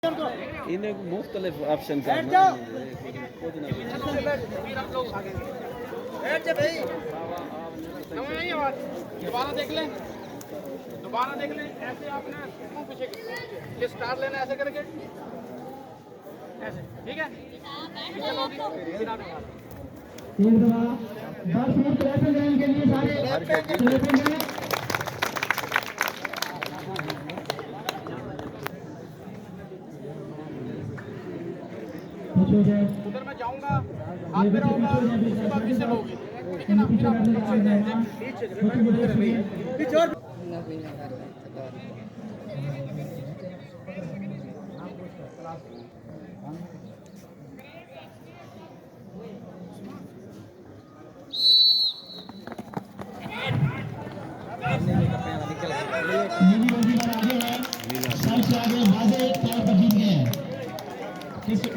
इन्हें मुख्तलिफ ऑप्शन दोबारा देख लें ऐसे आपने पीछे ये स्टार लेना ऐसे करके ऐसे ठीक है उधर मैं जाऊंगा हाथ में रहूंगा उसके बाद पीछे रहोगे ठीक है ना फिर आप सबसे आगे वादे तौर पर जीत गए हैं।